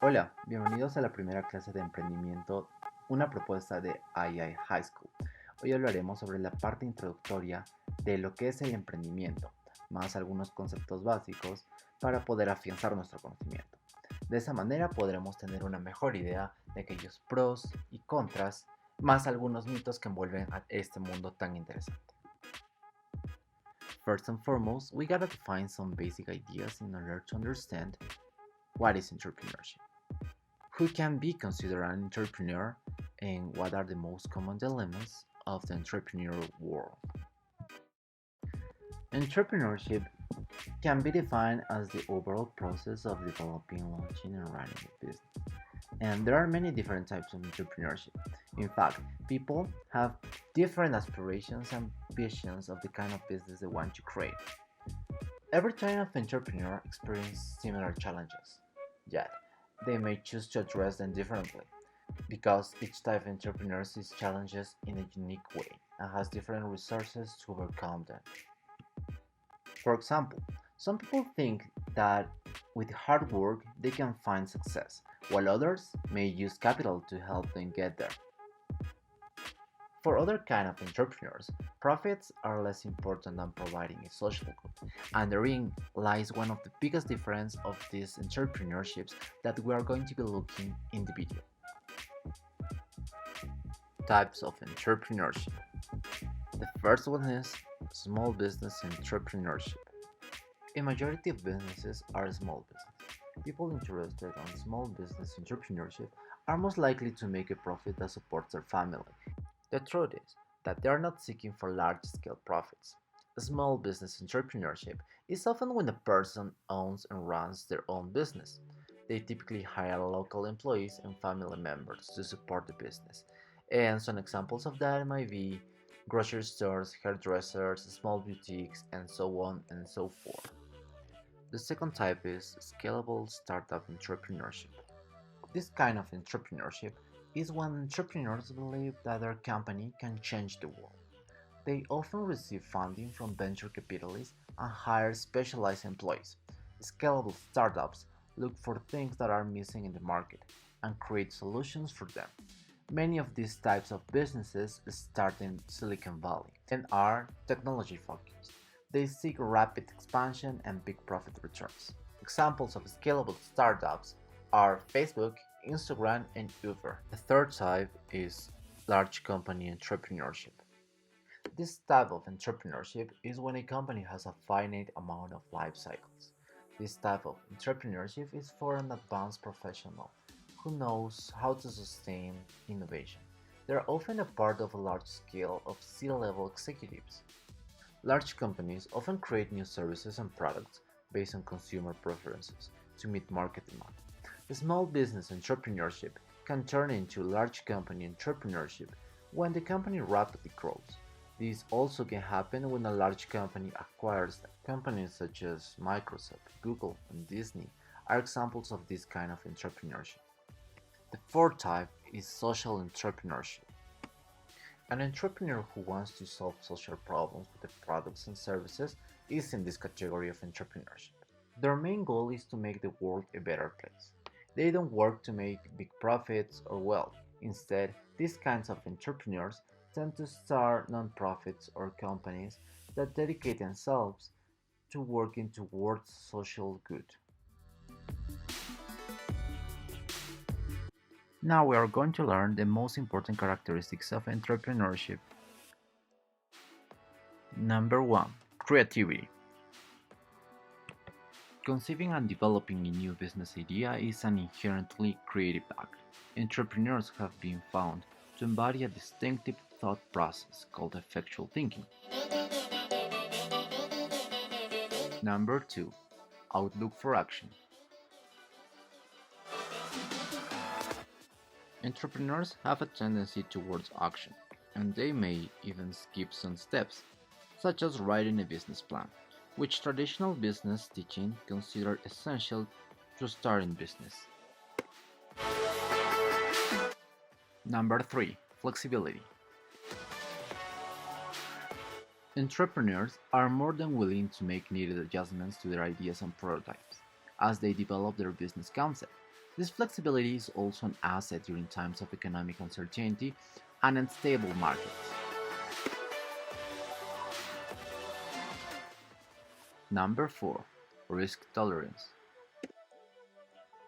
Hola, bienvenidos a la primera clase de emprendimiento, una propuesta de IEI High School. Hoy hablaremos sobre la parte introductoria de lo que es el emprendimiento, más algunos conceptos básicos para poder afianzar nuestro conocimiento. De esa manera podremos tener una mejor idea de aquellos pros y contras, más algunos mitos que envuelven a este mundo tan interesante. First and foremost, we gotta define some basic ideas in order to understand what is entrepreneurship. Who can be considered an entrepreneur, and what are the most common dilemmas of the entrepreneurial world? Entrepreneurship can be defined as the overall process of developing, launching, and running a business. And there are many different types of entrepreneurship. In fact, people have different aspirations and visions of the kind of business they want to create. Every type of entrepreneur experiences similar challenges, yet they may choose to address them differently because each type of entrepreneur sees challenges in a unique way and has different resources to overcome them. For example, some people think that with hard work they can find success, while others may use capital to help them get there. For other kind of entrepreneurs, profits are less important than providing a social good, and therein lies one of the biggest difference of these entrepreneurships that we are going to be looking in the video. Types of entrepreneurship. The first one is small business entrepreneurship. A majority of businesses are small business. People interested in small business entrepreneurship are most likely to make a profit that supports their family. The truth is that they are not seeking for large-scale profits. Small business entrepreneurship is often when a person owns and runs their own business. They typically hire local employees and family members to support the business. And some examples of that might be grocery stores, hairdressers, small boutiques, and so on and so forth. The second type is scalable startup entrepreneurship. This kind of entrepreneurship is when entrepreneurs believe that their company can change the world. They often receive funding from venture capitalists and hire specialized employees. Scalable startups look for things that are missing in the market and create solutions for them. Many of these types of businesses start in Silicon Valley and are technology focused. They seek rapid expansion and big profit returns. Examples of scalable startups are Facebook, Instagram, and Uber. The third type is large company entrepreneurship. This type of entrepreneurship is when a company has a finite amount of life cycles. This type of entrepreneurship is for an advanced professional who knows how to sustain innovation. They are often a part of a large scale of C-level executives. Large companies often create new services and products based on consumer preferences to meet market demand. Small business entrepreneurship can turn into large company entrepreneurship when the company rapidly grows. This also can happen when a large company acquires them. Companies such as Microsoft, Google, and Disney are examples of this kind of entrepreneurship. The fourth type is social entrepreneurship. An entrepreneur who wants to solve social problems with the products and services is in this category of entrepreneurship. Their main goal is to make the world a better place. They don't work to make big profits or wealth. Instead, these kinds of entrepreneurs tend to start nonprofits or companies that dedicate themselves to working towards social good. Now we are going to learn the most important characteristics of entrepreneurship. Number 1. Creativity. Conceiving and developing a new business idea is an inherently creative act. Entrepreneurs have been found to embody a distinctive thought process called effectual thinking. Number 2. Outlook for action. Entrepreneurs have a tendency towards action, and they may even skip some steps, such as writing a business plan, which traditional business teaching considered essential to start in business. Number 3. Flexibility. Entrepreneurs are more than willing to make needed adjustments to their ideas and prototypes as they develop their business concept. This flexibility is also an asset during times of economic uncertainty and unstable markets. Number 4. Risk tolerance.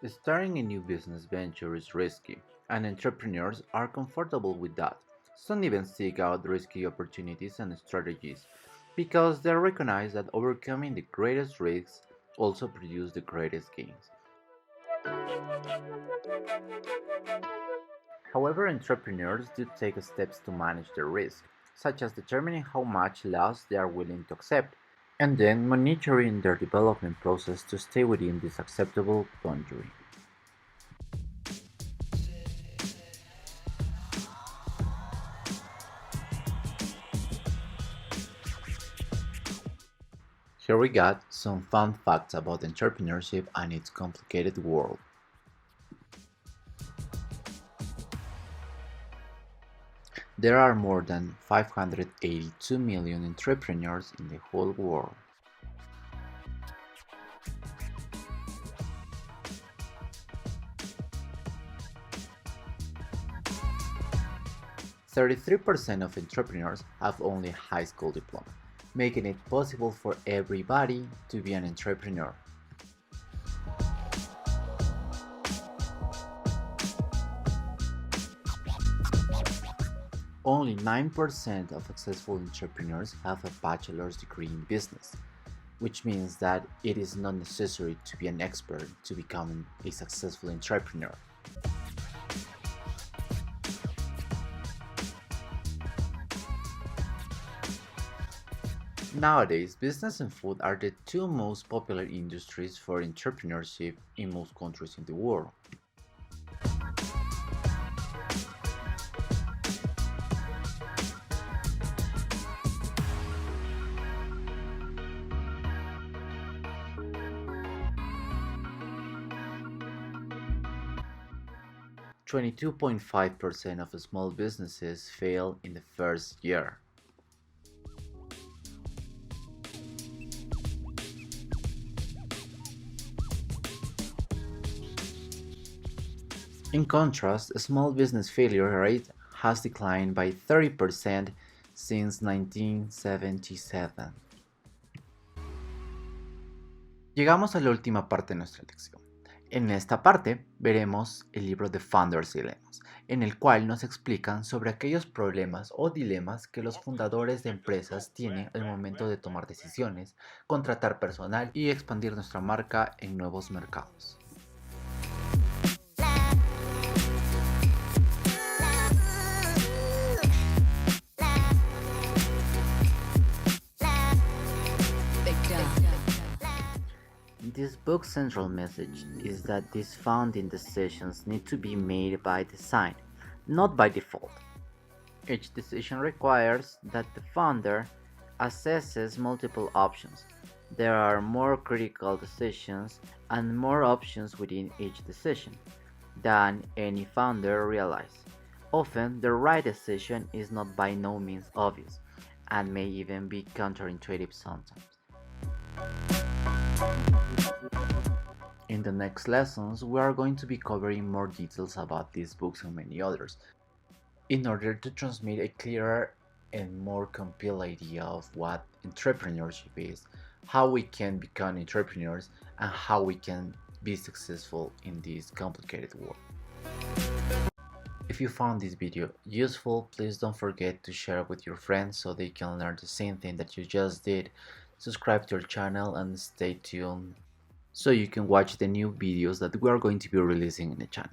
Starting a new business venture is risky, and entrepreneurs are comfortable with that. Some even seek out risky opportunities and strategies because they recognize that overcoming the greatest risks also produce the greatest gains. However, entrepreneurs do take steps to manage their risk, such as determining how much loss they are willing to accept, and then monitoring their development process to stay within this acceptable boundary. Here we got some fun facts about entrepreneurship and its complicated world. There are more than 582 million entrepreneurs in the whole world. 33% of entrepreneurs have only a high school diploma, making it possible for everybody to be an entrepreneur. Only 9% of successful entrepreneurs have a bachelor's degree in business, which means that it is not necessary to be an expert to become a successful entrepreneur. Nowadays, business and food are the two most popular industries for entrepreneurship in most countries in the world. 22.5% of small businesses fail in the first year. In contrast, a small business failure rate has declined by 30% since 1977. Llegamos a la última parte de nuestra lección. En esta parte veremos el libro de Founders Dilemmas, en el cual nos explican sobre aquellos problemas o dilemas que los fundadores de empresas tienen al momento de tomar decisiones, contratar personal y expandir nuestra marca en nuevos mercados. This book's central message is that these founding decisions need to be made by design, not by default. Each decision requires that the founder assesses multiple options. There are more critical decisions and more options within each decision than any founder realizes. Often, the right decision is not by no means obvious and may even be counterintuitive sometimes. In the next lessons, we are going to be covering more details about these books and many others, in order to transmit a clearer and more complete idea of what entrepreneurship is, how we can become entrepreneurs, and how we can be successful in this complicated world. If you found this video useful, please don't forget to share it with your friends so they can learn the same thing that you just did. Subscribe to our channel and stay tuned so you can watch the new videos that we are going to be releasing in the channel.